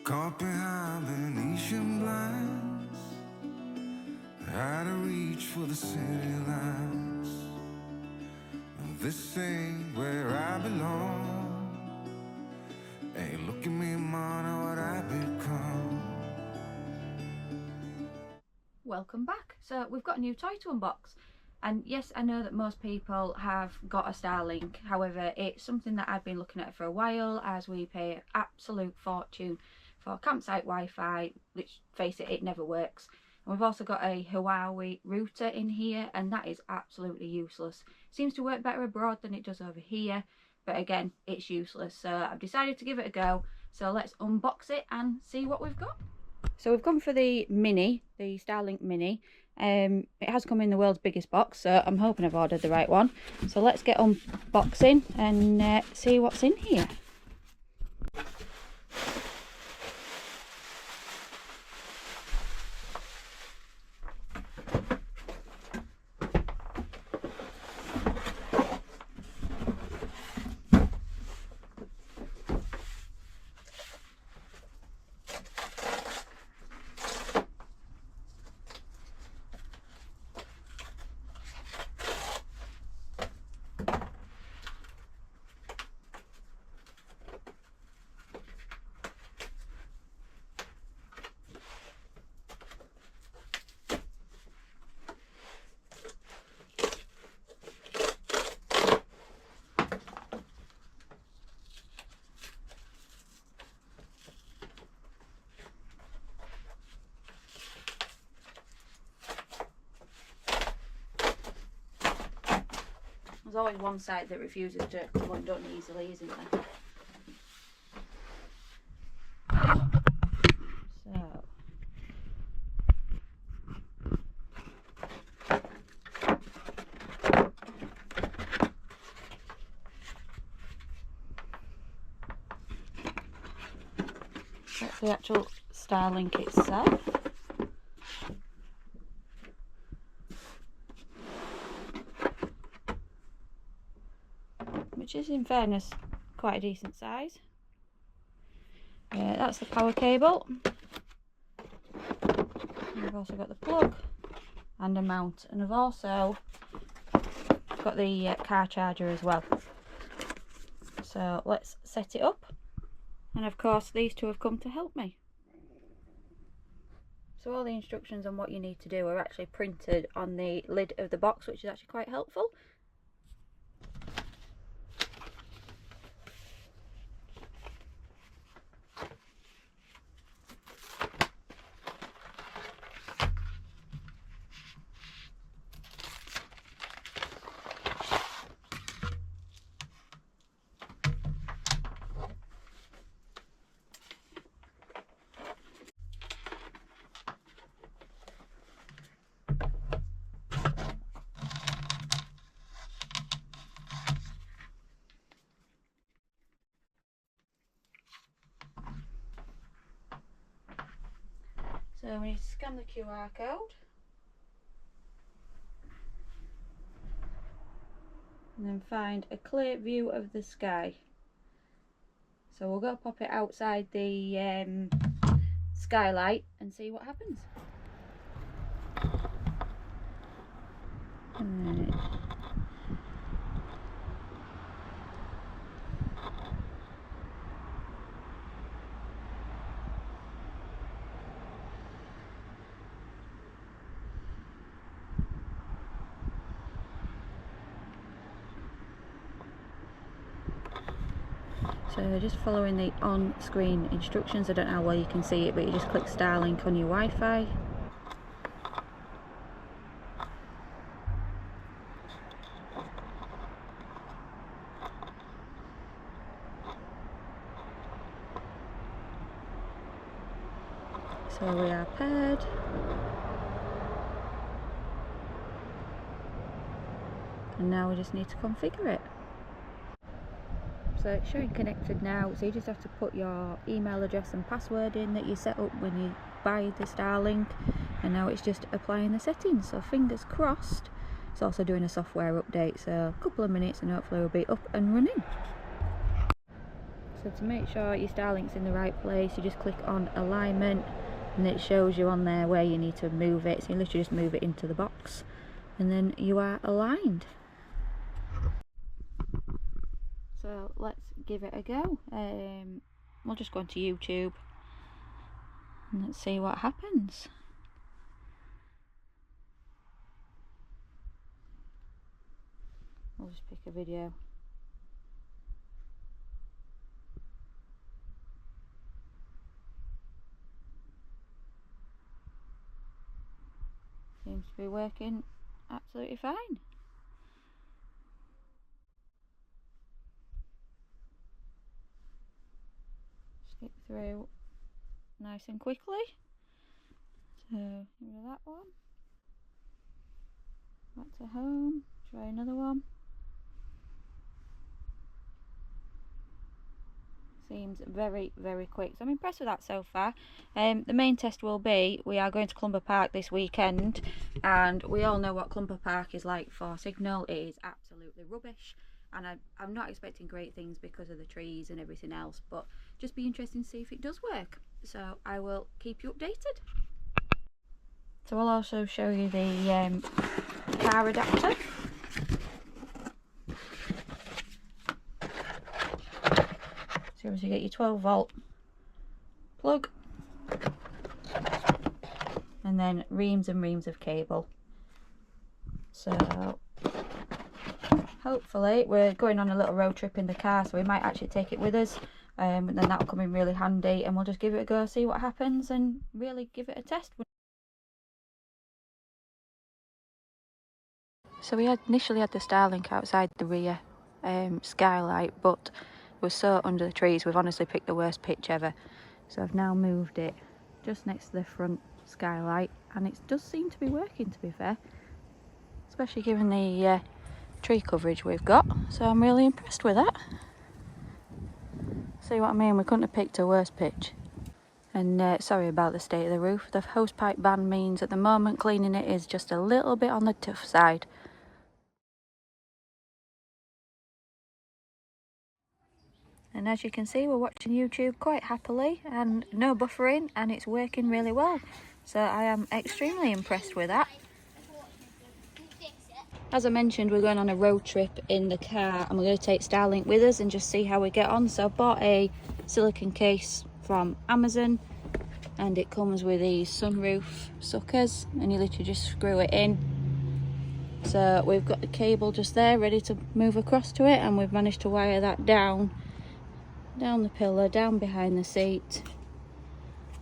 Caught behind Venetian blinds, out of reach for the city lights. This ain't where I belong. Hey, look at me, man, what I've become. Welcome back. So we've got a new toy to unbox, and yes, I know that most people have got a Starlink. However, it's something that I've been looking at for a while, as we pay an absolute fortune for campsite Wi-Fi, which, face it, it never works. And we've also got a Huawei router in here, and that is absolutely useless. Seems to work better abroad than it does over here, but again, it's useless. So I've decided to give it a go. So let's unbox it and see what we've got. So we've gone for the Mini, the Starlink Mini. It has come in the world's biggest box, so I'm hoping I've ordered the right one. So let's get unboxing and see what's in here. There's always one side that refuses to come undone easily, isn't there? So that's the actual Starlink itself. Which is, in fairness, quite a decent size. That's the power cable. And I've also got the plug and a mount, and I've also got the car charger as well. So let's set it up, and of course these two have come to help me. So all the instructions on what you need to do are actually printed on the lid of the box, which is actually quite helpful. So we need to scan the QR code and then find a clear view of the sky. So we'll go pop it outside the skylight and see what happens. So just following the on-screen instructions. I don't know how well you can see it, but you just click Starlink on your Wi-Fi. So we are paired. And now we just need to configure it. So it's showing connected now, so you just have to put your email address and password in that you set up when you buy the Starlink, and now it's just applying the settings. So fingers crossed. It's also doing a software update, so a couple of minutes and hopefully we'll be up and running. So So to make sure your Starlink's in the right place, you just click on alignment and it shows you on there where you need to move it. So you literally just move it into the box and then you are aligned. So let's give it a go. We'll just go onto YouTube and let's see what happens. I'll just pick a video. Seems to be working absolutely fine. Skip through nice and quickly. So give that one. Back to home. Try another one. Seems very, very quick. So I'm impressed with that so far. The main test will be, we are going to Colapz Park this weekend, and we all know what Colapz Park is like for signal. It is absolutely rubbish, and I'm not expecting great things because of the trees and everything else, but just be interesting to see if it does work. So I will keep you updated. So I'll also show you the car adapter. So obviously you get your 12 volt plug and then reams and reams of cable. So hopefully we're going on a little road trip in the car, so we might actually take it with us, and then that'll come in really handy, and we'll just give it a go, see what happens and really give it a test. So we had initially had the Starlink outside the rear skylight, but it was so under the trees, we've honestly picked the worst pitch ever. So I've now moved it just next to the front skylight, and it does seem to be working, to be fair, especially given the tree coverage we've got. So I'm really impressed with that. See what I mean? We couldn't have picked a worse pitch. And sorry about the state of the roof. The hosepipe ban means at the moment cleaning it is just a little bit on the tough side. And as you can see, we're watching YouTube quite happily and no buffering, and it's working really well. So I am extremely impressed with that. As I mentioned, we're going on a road trip in the car and we're going to take Starlink with us and just see how we get on. So I bought a silicone case from Amazon, and it comes with these sunroof suckers, and you literally just screw it in. So we've got the cable just there ready to move across to it, and we've managed to wire that down the pillar, down behind the seat,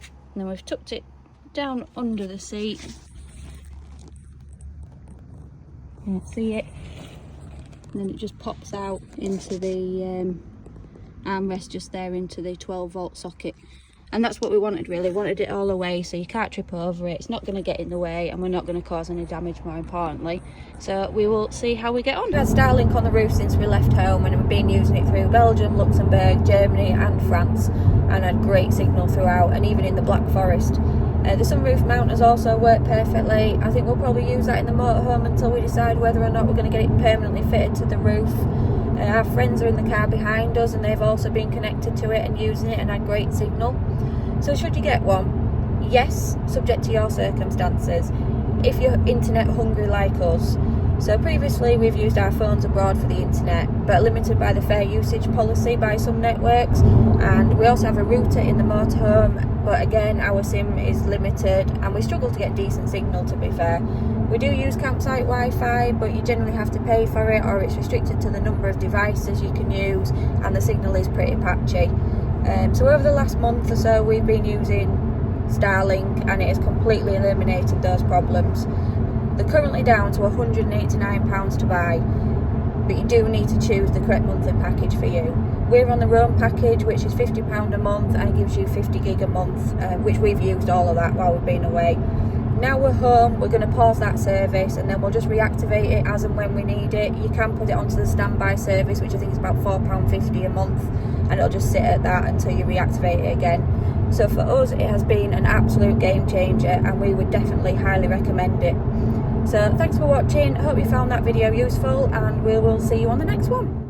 and then we've tucked it down under the seat. You can see it, and then it just pops out into the armrest just there into the 12 volt socket. And that's what we wanted, really. Wanted it all away so you can't trip over it, it's not going to get in the way, and we're not going to cause any damage, more importantly. So we will see how we get on. We've had Starlink on the roof since we left home, and we've been using it through Belgium, Luxembourg, Germany and France, and had great signal throughout, and even in the Black Forest. The sunroof mount has also worked perfectly. I think we'll probably use that in the motorhome until we decide whether or not we're going to get it permanently fitted to the roof. Our friends are in the car behind us, and they've also been connected to it and using it and had great signal. So should you get one? Yes, subject to your circumstances. If you're internet hungry like us. So previously we've used our phones abroad for the internet, but limited by the fair usage policy by some networks, and we also have a router in the motorhome, but again our SIM is limited and we struggle to get decent signal, to be fair. We do use campsite Wi-Fi, but you generally have to pay for it, or it's restricted to the number of devices you can use, and the signal is pretty patchy. So over the last month or so we've been using Starlink, and it has completely eliminated those problems. They're currently down to £189 to buy, but you do need to choose the correct monthly package for you. We're on the Robe package, which is £50 a month, and it gives you 50 gig a month, which we've used all of that while we've been away. Now we're home, we're going to pause that service, and then we'll just reactivate it as and when we need it. You can put it onto the standby service, which I think is about £4.50 a month, and it'll just sit at that until you reactivate it again. So for us it has been an absolute game changer, and we would definitely highly recommend it. So thanks for watching, I hope you found that video useful, and we will see you on the next one.